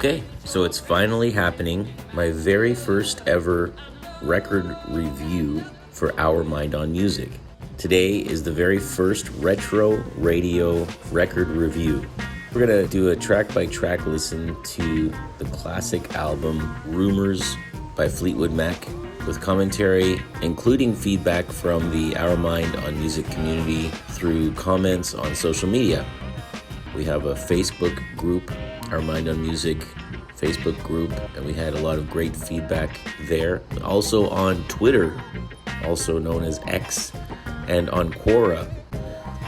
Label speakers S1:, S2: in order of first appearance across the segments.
S1: Okay, so it's finally happening. My very first ever record review for Our Mind on Music. Today is the very first retro radio record review. We're gonna do a track-by-track listen to the classic album Rumours by Fleetwood Mac, with commentary, including feedback from the Our Mind on Music community through comments on social media. We have a Facebook group, Our Mind on Music Facebook group, and we had a lot of great feedback there. Also on Twitter, also known as X, and on Quora.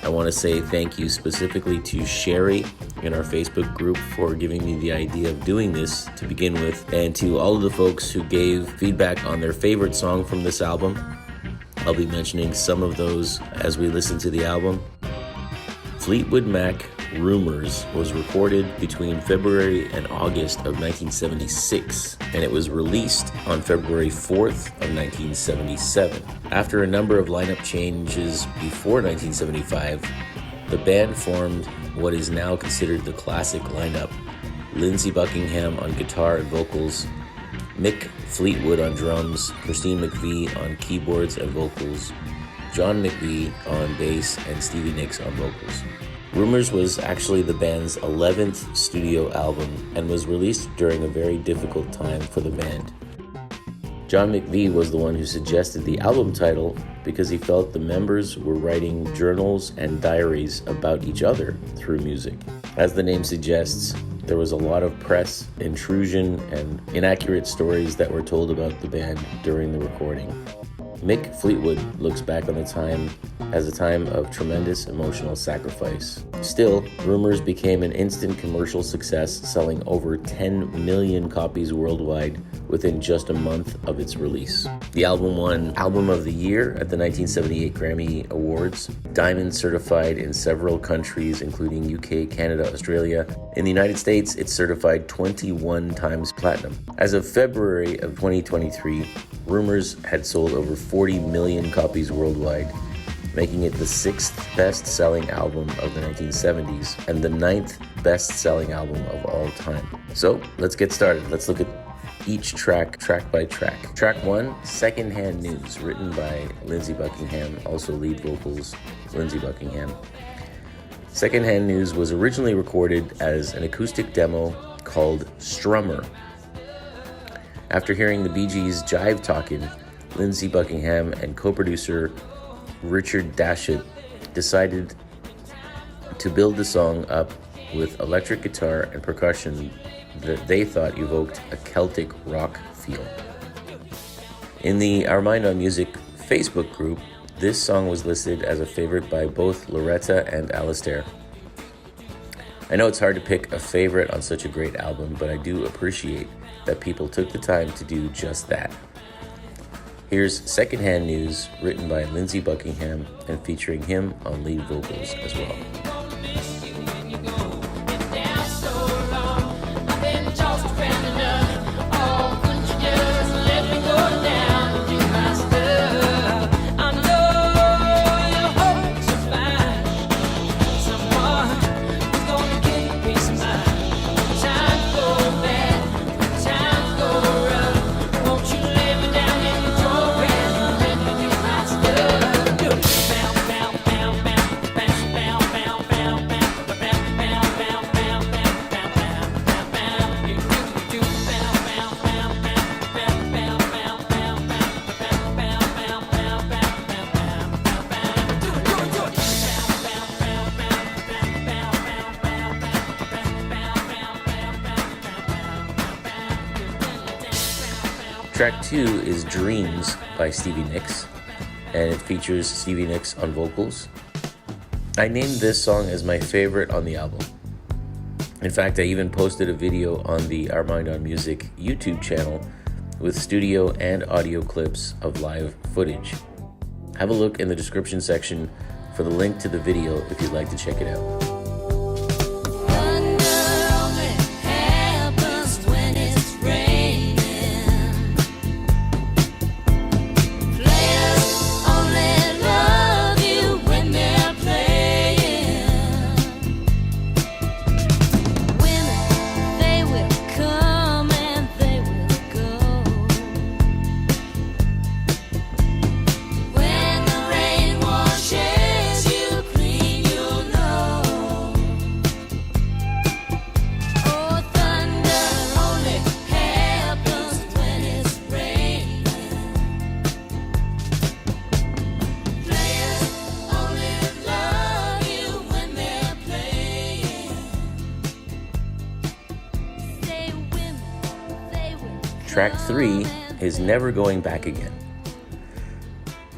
S1: I want to say thank you specifically to Sherry in our Facebook group for giving me the idea of doing this to begin with, and to all of the folks who gave feedback on their favorite song from this album. I'll be mentioning some of those as we listen to the album. Fleetwood Mac Rumours was recorded between February and August of 1976, and it was released on February 4th of 1977. After a number of lineup changes before 1975, the band formed what is now considered the classic lineup: Lindsey Buckingham on guitar and vocals, Mick Fleetwood on drums, Christine McVie on keyboards and vocals, John McVie on bass, and Stevie Nicks on vocals. Rumours was actually the band's 11th studio album and was released during a very difficult time for the band. John McVie was the one who suggested the album title because he felt the members were writing journals and diaries about each other through music. As the name suggests, there was a lot of press intrusion and inaccurate stories that were told about the band during the recording. Mick Fleetwood looks back on the time as a time of tremendous emotional sacrifice. Still, Rumours became an instant commercial success, selling over 10 million copies worldwide within just a month of its release. The album won Album of the Year at the 1978 Grammy Awards, Diamond certified in several countries including UK, Canada, Australia. In the United States, it's certified 21 times platinum. As of February of 2023, Rumours had sold over 40 million copies worldwide, making it the 6th best-selling album of the 1970s and the 9th best-selling album of all time. So let's get started. Let's look at each track by track. Track 1, Secondhand News, written by Lindsey Buckingham, also lead vocals, Lindsey Buckingham. Secondhand News was originally recorded as an acoustic demo called Strummer. After hearing the Bee Gees' Jive Talkin', Lindsey Buckingham and co-producer Richard Dashut decided to build the song up with electric guitar and percussion that they thought evoked a Celtic rock feel. In the Our Mind on Music Facebook group, this song was listed as a favorite by both Loretta and Alistair. I know it's hard to pick a favorite on such a great album, but I do appreciate that people took the time to do just that. Here's Secondhand News, written by Lindsey Buckingham and featuring him on lead vocals as well. Track 2 is Dreams by Stevie Nicks, and it features Stevie Nicks on vocals. I named this song as my favorite on the album. In fact, I even posted a video on the Our Mind on Music YouTube channel with studio and audio clips of live footage. Have a look in the description section for the link to the video if you'd like to check it out.
S2: Women, they will come.
S1: Track 3 is Never Going Back Again.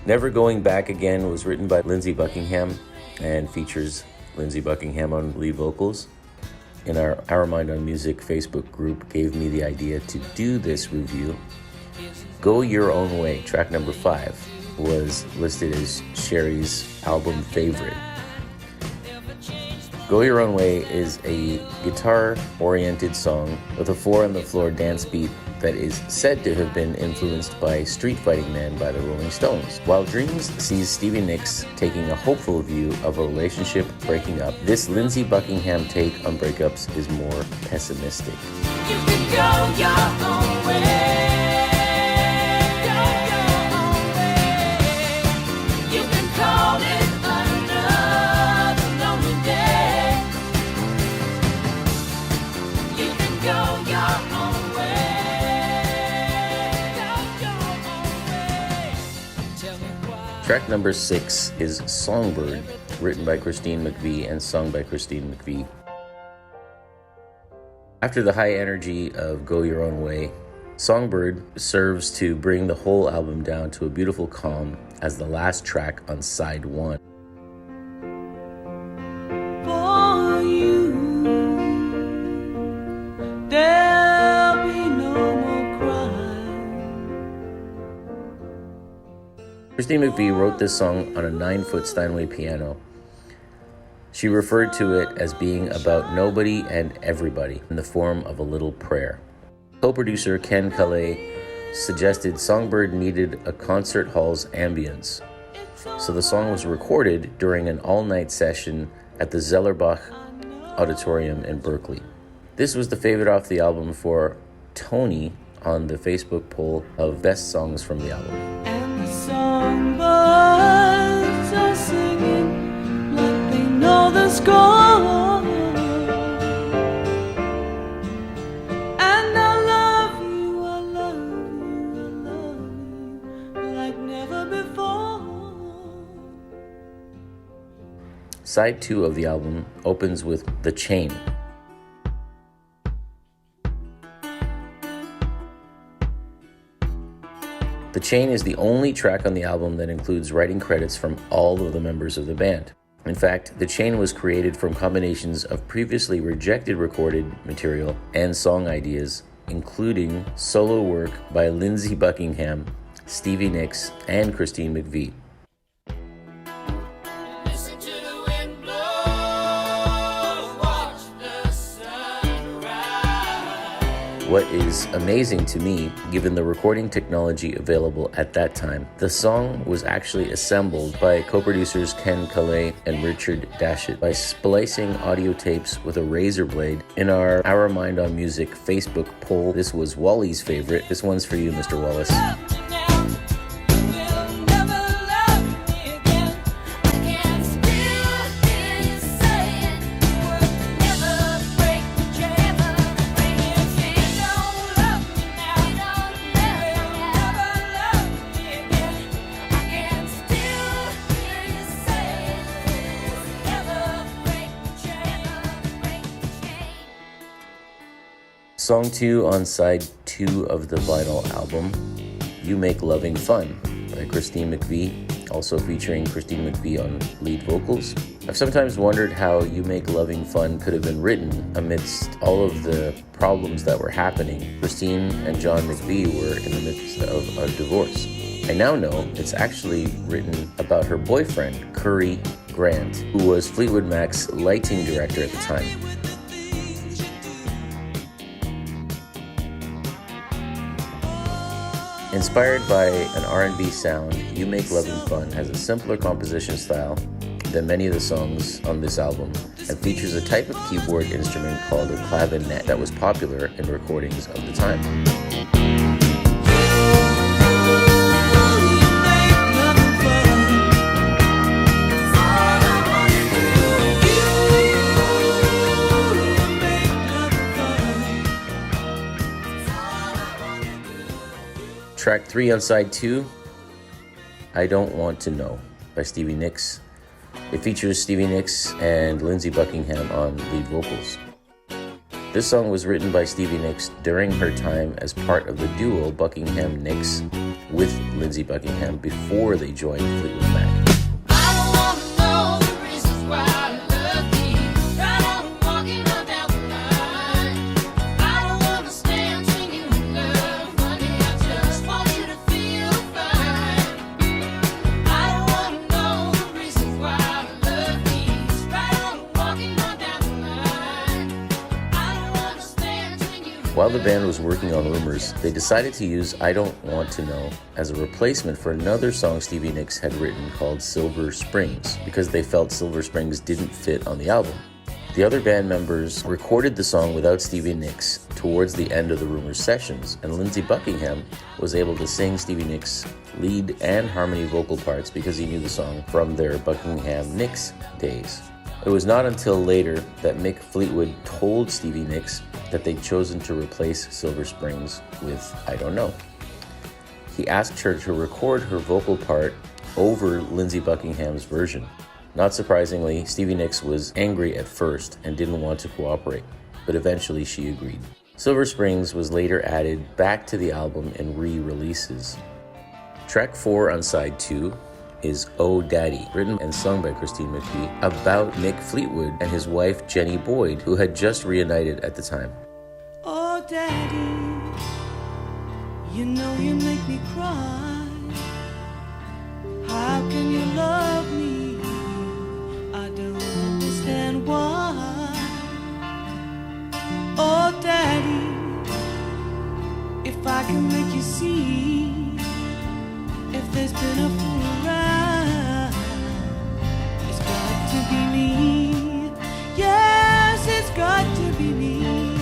S1: Never Going Back Again was written by Lindsey Buckingham and features Lindsey Buckingham on lead vocals. In our Mind on Music Facebook group gave me the idea to do this review. Go Your Own Way, track number 5, was listed as Sherry's album favorite. Go Your Own Way is a guitar-oriented song with a 4-on-the-floor dance beat that is said to have been influenced by Street Fighting Man by the Rolling Stones. While Dreams sees Stevie Nicks taking a hopeful view of a relationship breaking up, this Lindsey Buckingham take on breakups is more pessimistic.
S2: You can go your own way.
S1: Track number 6 is Songbird, written by Christine McVie and sung by Christine McVie. After the high energy of Go Your Own Way, Songbird serves to bring the whole album down to a beautiful calm as the last track on side 1.
S2: For you, there'll be no more crying.
S1: Christine McVie wrote this song on a 9-foot Steinway piano. She referred to it as being about nobody and everybody in the form of a little prayer. Co-producer Ken Calais suggested Songbird needed a concert hall's ambience, so the song was recorded during an all-night session at the Zellerbach Auditorium in Berkeley. This was the favorite off the album for Tony on the Facebook poll of best songs from the album.
S2: And the songbirds are singing like they know the score. And I love you, I love you, I love you like never before.
S1: Side 2 of the album opens with The Chain. The Chain is the only track on the album that includes writing credits from all of the members of the band. In fact, The Chain was created from combinations of previously rejected recorded material and song ideas, including solo work by Lindsey Buckingham, Stevie Nicks, and Christine McVie.
S2: Listen to the wind blow, watch the sun rise.
S1: What is amazing to me, given the recording technology available at that time, the song was actually assembled by co-producers Ken Calais and Richard Dashit by splicing audio tapes with a razor blade. In our Mind on Music Facebook poll, this was Wally's favorite. This one's for you, Mr. Wallace. Song 2 on side 2 of the vinyl album, You Make Loving Fun by Christine McVie, also featuring Christine McVie on lead vocals. I've sometimes wondered how You Make Loving Fun could have been written amidst all of the problems that were happening. Christine and John McVie were in the midst of a divorce. I now know it's actually written about her boyfriend, Curry Grant, who was Fleetwood Mac's lighting director at the time. Inspired by an R&B sound, You Make Loving Fun has a simpler composition style than many of the songs on this album and features a type of keyboard instrument called a clavinet that was popular in recordings of the time. Track 3 on side 2, I Don't Want to Know by Stevie Nicks. It features Stevie Nicks and Lindsey Buckingham on lead vocals. This song was written by Stevie Nicks during her time as part of the duo Buckingham-Nicks with Lindsey Buckingham before they joined Fleetwood Mac. While the band was working on Rumours, they decided to use I Don't Want to Know as a replacement for another song Stevie Nicks had written called Silver Springs, because they felt Silver Springs didn't fit on the album. The other band members recorded the song without Stevie Nicks towards the end of the Rumours sessions, and Lindsey Buckingham was able to sing Stevie Nicks' lead and harmony vocal parts because he knew the song from their Buckingham-Nicks days. It was not until later that Mick Fleetwood told Stevie Nicks that they'd chosen to replace Silver Springs with I Don't Know. He asked her to record her vocal part over Lindsey Buckingham's version. Not surprisingly, Stevie Nicks was angry at first and didn't want to cooperate, but eventually she agreed. Silver Springs was later added back to the album in re-releases. Track 4 on side 2 is Oh Daddy, written and sung by Christine McVie, about Mick Fleetwood and his wife Jenny Boyd, who had just reunited at the time.
S2: Oh Daddy, you know you make me cry. How can you love me? I don't understand why. Oh Daddy, if I can make you see, if there's been a fool around, it's got to be me. Yes, it's got to be me.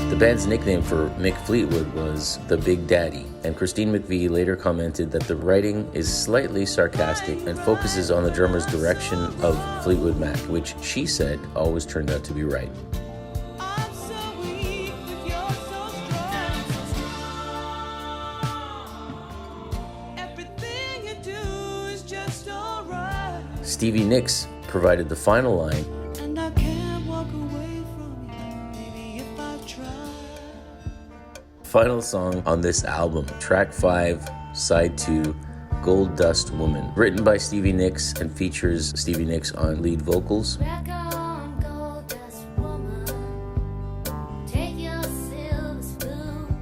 S1: The band's nickname for Mick Fleetwood was the Big Daddy, and Christine McVie later commented that the writing is slightly sarcastic and focuses on the drummer's direction of Fleetwood Mac, which she said always turned out to be right.
S2: I'm so weak, but you're so strong, so strong. Everything you do is just alright.
S1: Stevie Nicks provided the final line,
S2: And I can't walk away from you, maybe if I try.
S1: final song on this album, track 5, side 2, Gold Dust Woman, written by Stevie Nicks and features Stevie Nicks on lead vocals.
S3: Back on gold dust woman, take your silver spoon,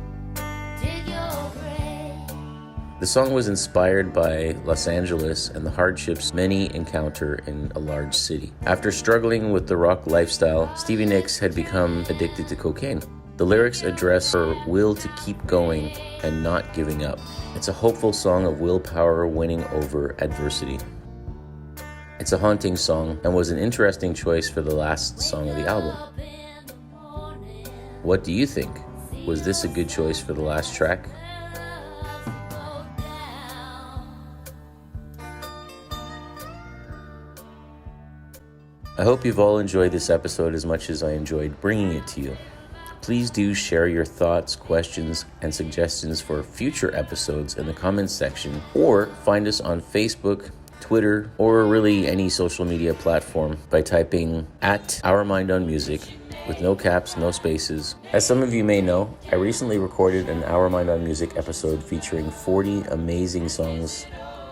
S3: dig your grave.
S1: The song was inspired by Los Angeles and the hardships many encounter in a large city. After struggling with the rock lifestyle, Stevie Nicks had become addicted to cocaine. The lyrics address her will to keep going and not giving up. It's a hopeful song of willpower winning over adversity. It's a haunting song and was an interesting choice for the last song of the album. What do you think? Was this a good choice for the last track? I hope you've all enjoyed this episode as much as I enjoyed bringing it to you. Please do share your thoughts, questions, and suggestions for future episodes in the comments section, or find us on Facebook, Twitter, or really any social media platform by typing @OurMindOnMusic with no caps, no spaces. As some of you may know, I recently recorded an Our Mind on Music episode featuring 40 amazing songs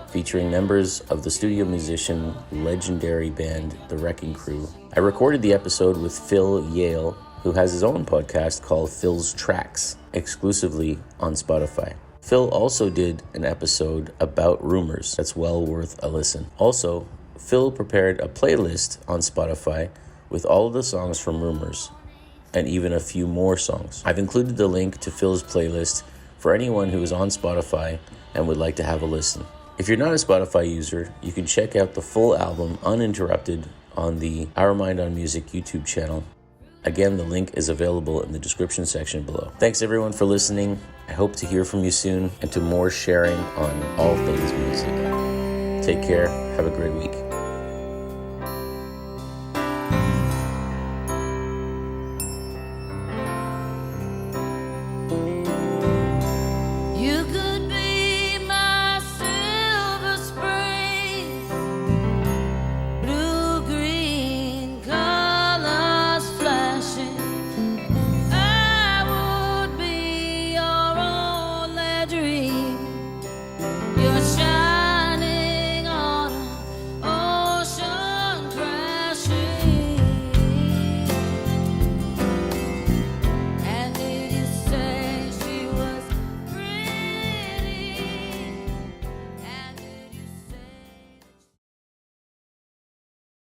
S1: featuring members of the studio musician legendary band The Wrecking Crew. I recorded the episode with Phil Yale, who has his own podcast called Phil's Tracks, exclusively on Spotify. Phil also did an episode about Rumours that's well worth a listen. Also, Phil prepared a playlist on Spotify with all of the songs from Rumours, and even a few more songs. I've included the link to Phil's playlist for anyone who is on Spotify and would like to have a listen. If you're not a Spotify user, you can check out the full album uninterrupted on the Our Mind on Music YouTube channel. Again, the link is available in the description section below. Thanks everyone for listening. I hope to hear from you soon and to more sharing on all things music. Take care. Have a great week.